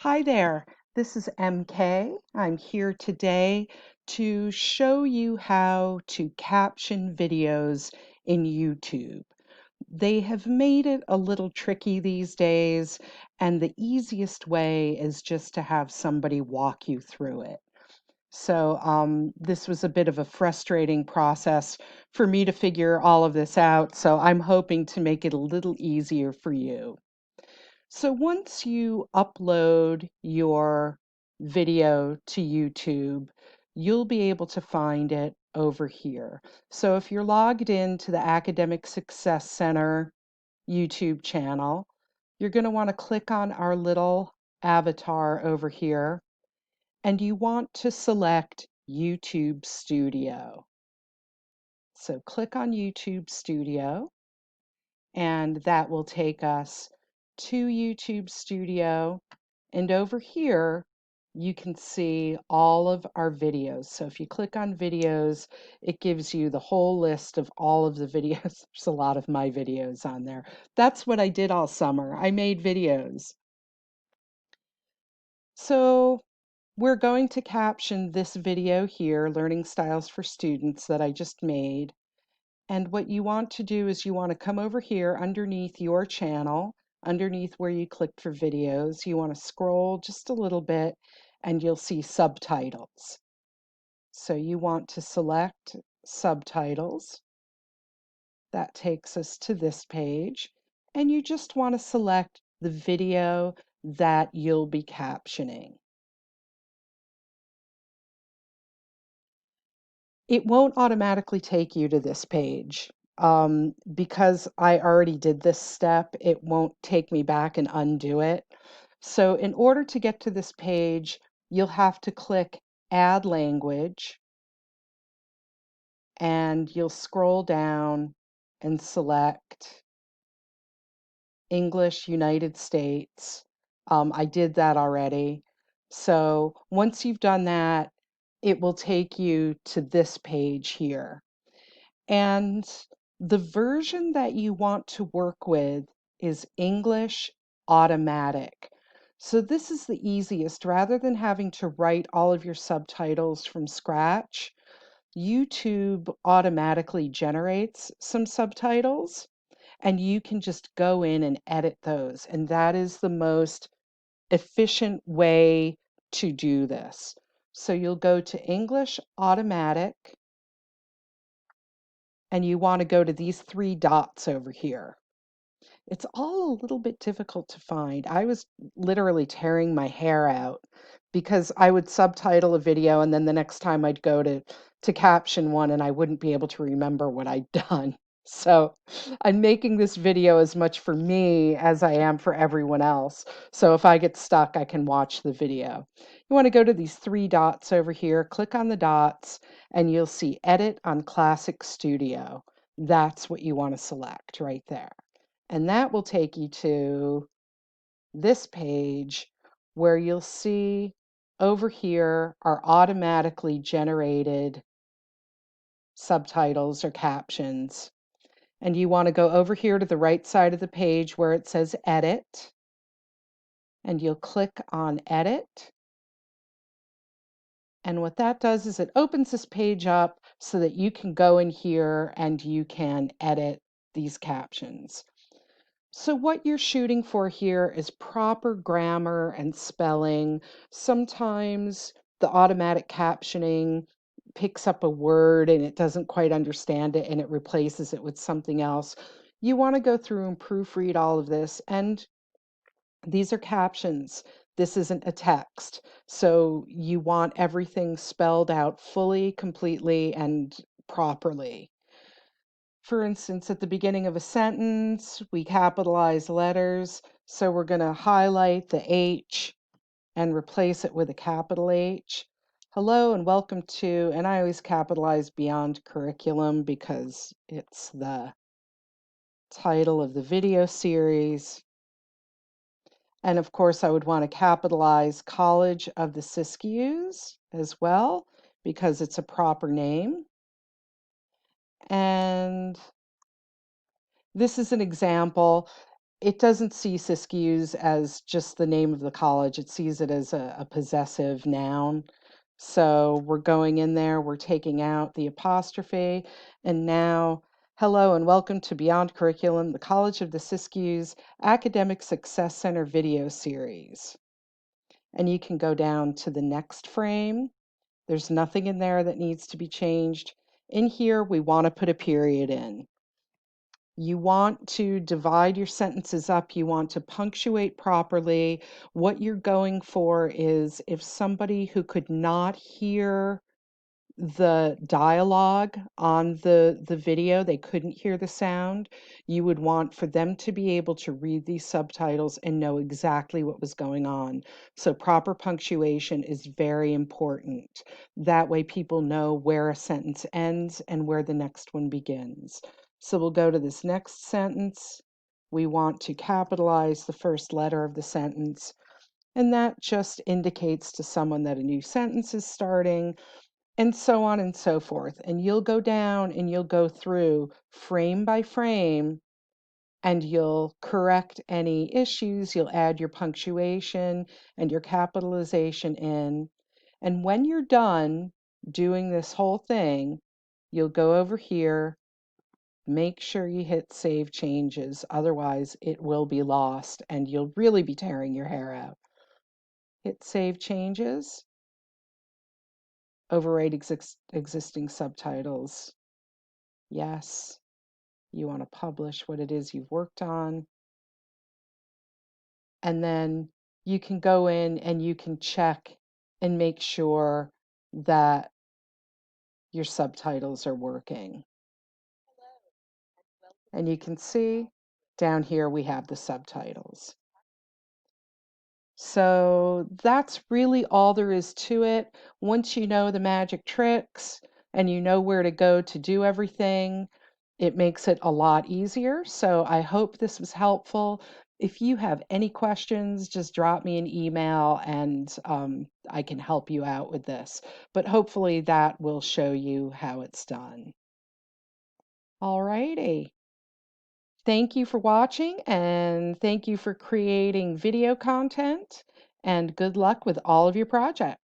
Hi there, this is MK. I'm here today to show you how to caption videos in YouTube. They have made it a little tricky these days, and the easiest way is just to have somebody walk you through it. This was a bit of a frustrating process for me to figure all of this out, so I'm hoping to make it a little easier for you. So once you upload your video to YouTube, you'll be able to find it over here. So if you're logged into the Academic Success Center YouTube channel, you're going to want to click on our little avatar over here, and you want to select YouTube Studio. So click on YouTube Studio, and that will take us to YouTube Studio. And over here, you can see all of our videos. So if you click on videos, it gives you the whole list of all of the videos. There's a lot of my videos on there. That's what I did all summer. I made videos. So we're going to caption this video here, Learning Styles for Students, that I just made. And what you want to do is you want to come over here underneath your channel, underneath where you clicked for videos. You want to scroll just a little bit and you'll see subtitles. So you want to select subtitles. That takes us to this page. And you just want to select the video that you'll be captioning. It won't automatically take you to this page. Because I already did this step, it won't take me back and undo it. So in order to get to this page, you'll have to click Add Language, and you'll scroll down and select English United States. I did that already. So once you've done that, it will take you to this page here. And the version that you want to work with is English Automatic. So this is the easiest. Rather than having to write all of your subtitles from scratch, YouTube automatically generates some subtitles, and you can just go in and edit those. And that is the most efficient way to do this. So you'll go to English Automatic, and you want to go to these three dots over here. It's all a little bit difficult to find. I was literally tearing my hair out because I would subtitle a video and then the next time I'd go to caption one and I wouldn't be able to remember what I'd done. So I'm making this video as much for me as I am for everyone else. So if I get stuck, I can watch the video. You want to go to these three dots over here, click on the dots, and you'll see Edit on Classic Studio. That's what you want to select right there. And that will take you to this page where you'll see over here are automatically generated subtitles or captions. And you want to go over here to the right side of the page where it says Edit, and you'll click on Edit. And what that does is it opens this page up so that you can go in here and you can edit these captions. So what you're shooting for here is proper grammar and spelling. Sometimes the automatic captioning picks up a word and it doesn't quite understand it and it replaces it with something else. You want to go through and proofread all of this, and these are captions. This isn't a text. So you want everything spelled out fully, completely, and properly. For instance, at the beginning of a sentence, we capitalize letters, so we're going to highlight the H and replace it with a capital H. Hello and welcome to, and I always capitalize Beyond Curriculum because it's the title of the video series. And of course, I would want to capitalize College of the Siskiyous as well because it's a proper name. And this is an example. it doesn't see Siskiyous as just the name of the college. It sees it as a possessive noun. So we're going in there, we're taking out the apostrophe, and now, hello and welcome to Beyond Curriculum, the College of the Siskiyous Academic Success Center video series. And you can go down to the next frame. There's nothing in there that needs to be changed. In here, we want to put a period in. You want to divide your sentences up. You want to punctuate properly. What you're going for is if somebody who could not hear the dialogue on the video, they couldn't hear the sound, you would want for them to be able to read these subtitles and know exactly what was going on. So proper punctuation is very important. That way people know where a sentence ends and where the next one begins. So we'll go to this next sentence. We want to capitalize the first letter of the sentence, and that just indicates to someone that a new sentence is starting, and so on and so forth. And you'll go down and you'll go through frame by frame and you'll correct any issues. You'll add your punctuation and your capitalization in. And when you're done doing this whole thing, you'll go over here, make sure you hit save changes. Otherwise, it will be lost and you'll really be tearing your hair out. Hit save changes. Override existing subtitles. Yes, you want to publish what it is you've worked on. And then you can go in and you can check and make sure that your subtitles are working. And you can see down here we have the subtitles. So that's really all there is to it. Once you know the magic tricks and you know where to go to do everything, it makes it a lot easier. So I hope this was helpful. If you have any questions, just drop me an email and I can help you out with this. But hopefully that will show you how it's done. All righty. Thank you for watching and thank you for creating video content and good luck with all of your projects.